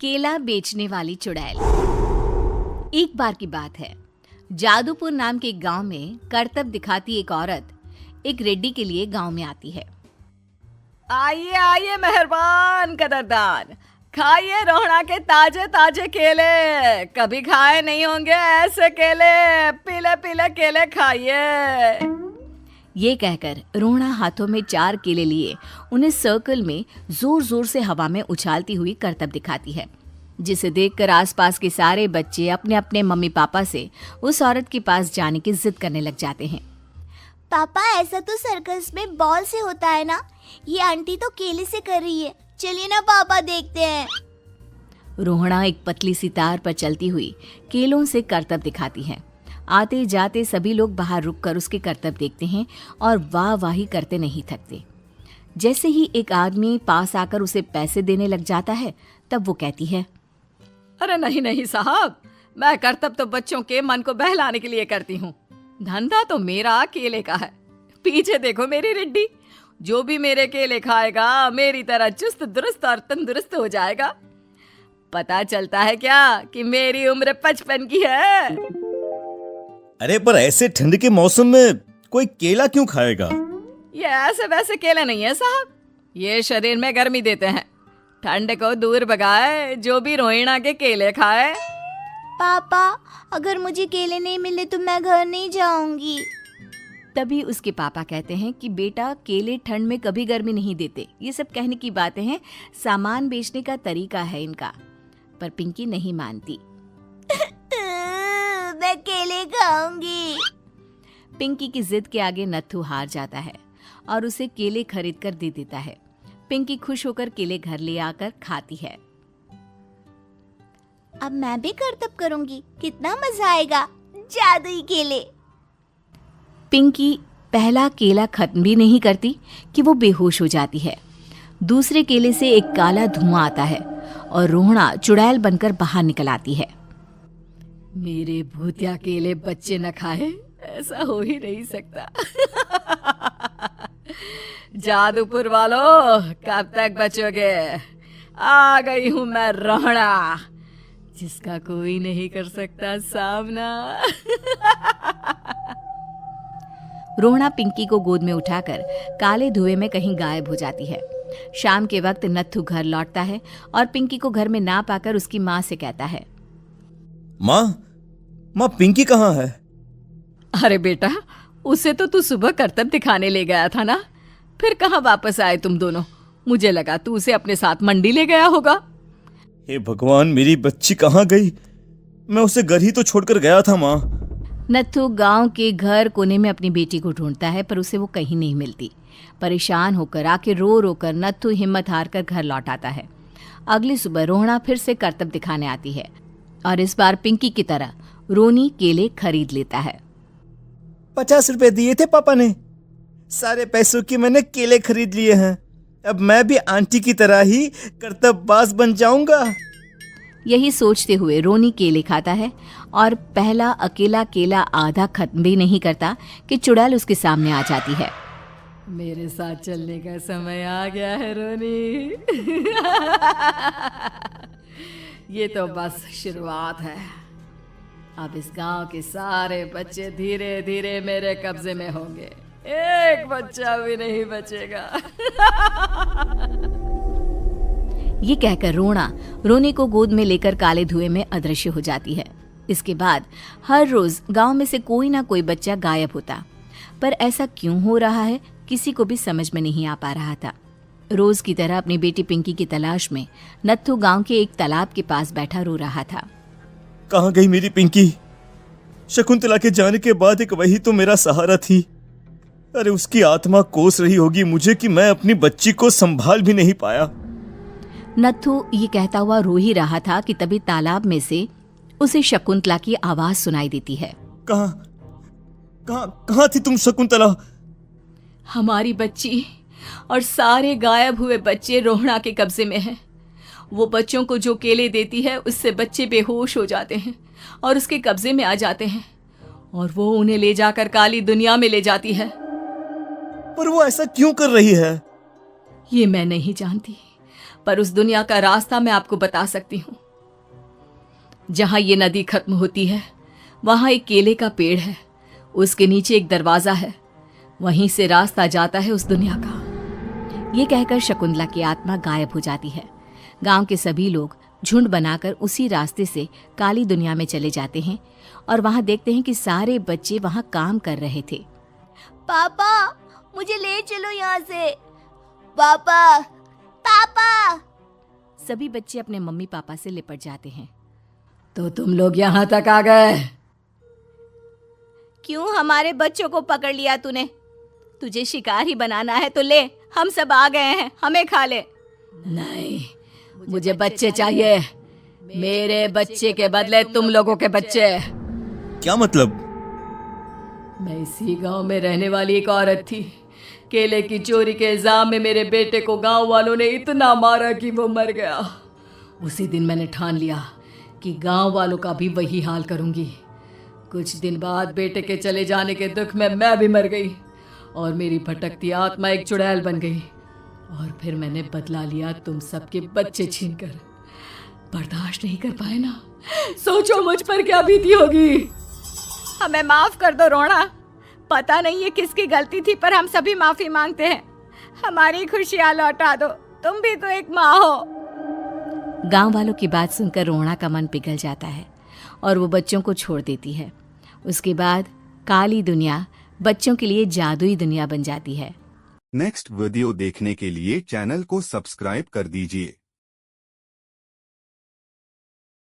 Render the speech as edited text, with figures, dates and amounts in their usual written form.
केला बेचने वाली चुड़ैल। एक बार की बात है, जादूपुर नाम के एक गांव में करतब दिखाती एक औरत एक रेड्डी के लिए गांव में आती है। आइए आइए मेहरबान कदरदान, खाइए रोहड़ा के ताजे ताजे केले। कभी खाए नहीं होंगे ऐसे केले, पीले पीले केले खाइए। ये कहकर रोहड़ा हाथों में 4 केले लिए उन्हें सर्कल में जोर जोर से हवा में उछालती हुई करतब दिखाती है, जिसे देखकर आसपास के सारे बच्चे अपने अपने मम्मी पापा से उस औरत के पास जाने की जिद करने लग जाते हैं। पापा, ऐसा तो सर्कस में बॉल से होता है ना, ये आंटी तो केले से कर रही है। चलिए ना पापा, देखते हैं। रोहड़ा एक पतली सी तार पर चलती हुई केलों से करतब दिखाती है। आते जाते सभी लोग बाहर रुककर उसके करतब देखते हैं और वाह वाही करते नहीं थकते। जैसे ही एक आदमी पास आकर उसे पैसे देने लग जाता है, तब वो कहती है, अरे नहीं नहीं साहब, मैं करतब तो बच्चों के मन को बहलाने के लिए करती हूँ। धंधा तो मेरा केले का है। पीछे देखो मेरी रिड्डी, जो भी मेरे केले खाएगा मेरी तरह चुस्त दुरुस्त और तंदुरुस्त हो जाएगा। पता चलता है क्या कि मेरी उम्र 55 की है। अरे पर ऐसे ठंड के मौसम में कोई केला क्यों खाएगा? ये ऐसे वैसे केले नहीं है साहब, ये शरीर में गर्मी देते हैं। ठंड को दूर भगाए जो भी रोहिणा के केले खाए। पापा, अगर मुझे केले नहीं मिले तो मैं घर नहीं जाऊंगी। तभी उसके पापा कहते हैं कि बेटा, केले ठंड में कभी गर्मी नहीं देते। ये सब कहने की बातें हैं, सामान बेचने का तरीका है इनका। पर पिंकी नहीं मानती। मैं केले खाऊंगी। पिंकी की जिद के आगे नत्थू हार जाता है और उसे केले खरीद कर दे देता है। पिंकी खुश होकर केले घर ले आकर खाती है। अब मैं भी करतब करूंगी, कितना मजा आएगा। जादुई केले। पिंकी पहला केला खत्म भी नहीं करती कि वो बेहोश हो जाती है। दूसरे केले से एक काला धुआं आता है और रोहड़ा चुड़ैल बनकर बाहर निकल आती है। मेरे भूतिया केले बच्चे न खाए, ऐसा हो ही नहीं सकता। जादूपुर वालों, कब तक बचोगे? आ गई हूं मैं रोहड़ा, जिसका कोई नहीं कर सकता सामना। रोहड़ा पिंकी को गोद में उठाकर काले धुएं में कहीं गायब हो जाती है। शाम के वक्त नत्थू घर लौटता है और पिंकी को घर में ना पाकर उसकी माँ से कहता है, माँ पिंकी कहाँ है? अरे बेटा, उसे तो तू सुबह करतब दिखाने ले गया था ना, फिर कहाँ वापस आए तुम दोनों? मुझे लगा तू उसे अपने साथ मंडी ले गया होगा। हे भगवान, मेरी बच्ची कहाँ गई? मैं उसे घर ही तो छोड़कर गया था माँ। नत्थू गांव के घर कोने में अपनी बेटी को ढूंढता है, पर उसे वो कहीं नहीं मिलती। परेशान होकर आखिर रो रो कर नत्थू हिम्मत हार कर घर लौट आता है। अगली सुबह रोहड़ा फिर से करतब दिखाने आती है और इस बार पिंकी की तरह रोनी केले खरीद लेता है। 50 रुपए दिए थे पापा ने, सारे पैसों की मैंने केले खरीद लिए हैं। अब मैं भी आंटी की तरह ही करतबबाज बन जाऊंगा। यही सोचते हुए रोनी केले खाता है और पहला अकेला केला आधा खत्म भी नहीं करता कि चुड़ैल उसके सामने आ जाती है। मेरे साथ चलने का समय आ गया है रोनी। ये तो बस शुरुआत है। अब इस गांव के सारे बच्चे धीरे धीरे मेरे कब्जे में होंगे, एक बच्चा भी नहीं बचेगा। ये कहकर रोना रोनी को गोद में लेकर काले धुएं में अदृश्य हो जाती है। इसके बाद हर रोज गांव में से कोई ना कोई बच्चा गायब होता, पर ऐसा क्यों हो रहा है किसी को भी समझ में नहीं आ पा रहा था। रोज की तरह अपनी बेटी पिंकी की तलाश में नत्थू गांव के एक तालाब के पास बैठा रो रहा था। कहाँ गई मेरी पिंकी? शकुंतला के जाने के बाद एक वही तो मेरा सहारा थी। अरे उसकी आत्मा कोस रही होगी मुझे कि मैं अपनी बच्ची को संभाल भी नहीं पाया। नत्थू ये कहता हुआ रो ही रहा था कि तभी तालाब में से उसे शकुंतला की आवाज सुनाई देती है। कहाँ थी तुम शकुंतला? हमारी बच्ची और सारे गायब हुए बच्चे रोहड़ा के कब्जे में हैं। वो बच्चों को जो केले देती है उससे बच्चे बेहोश हो जाते हैं और उसके कब्जे में आ जाते हैं और वो उन्हें ले जाकर काली दुनिया में ले जाती है। पर वो ऐसा क्यों कर रही है? ये मैं नहीं जानती, पर उस दुनिया का रास्ता मैं आपको बता सकती हूँ। जहां ये नदी खत्म होती है वहां एक केले का पेड़ है, उसके नीचे एक दरवाजा है, वहीं से रास्ता जाता है उस दुनिया का। ये कहकर शकुंतला की आत्मा गायब हो जाती है। गांव के सभी लोग झुंड बनाकर उसी रास्ते से काली दुनिया में चले जाते हैं और वहां देखते हैं कि सारे बच्चे वहां काम कर रहे थे। पापा मुझे ले चलो यहाँ से। पापा पापा। सभी बच्चे अपने मम्मी पापा से लिपट जाते हैं। तो तुम लोग यहाँ तक आ गए? क्यों हमारे बच्चों को पकड़ लिया तूने? तुझे शिकार ही बनाना है तो ले, हम सब आ गए हैं, हमें खा ले। नहीं, मुझे बच्चे चाहिए। मेरे बच्चे के बदले तुम लोगों के बच्चे। क्या मतलब? मैं इसी गांव में रहने वाली एक औरत थी। केले की चोरी के इल्जाम में मेरे बेटे को गांव वालों ने इतना मारा कि वो मर गया। उसी दिन मैंने ठान लिया कि गांव वालों का भी वही हाल करूंगी। कुछ दिन बाद बेटे के चले जाने के दुख में मैं भी मर गई और मेरी भटकती आत्मा एक चुड़ैल बन गई। और फिर मैंने बदला लिया तुम सबके बच्चे छीनकर। बर्दाश्त नहीं कर पाए ना? सोचो मुझ पर क्या बीती होगी। हमें माफ कर दो रोना। पता नहीं ये किसकी गलती थी, पर हम सभी माफी मांगते हैं। हमारी खुशियां लौटा दो, तुम भी तो एक माँ हो। गांव वालों की बात सुनकर रोना का मन पिघल जाता है और वो बच्चों को छोड़ देती है। उसके बाद काली दुनिया बच्चों के लिए जादुई दुनिया बन जाती है। नेक्स्ट वीडियो देखने के लिए चैनल को सब्सक्राइब कर दीजिए।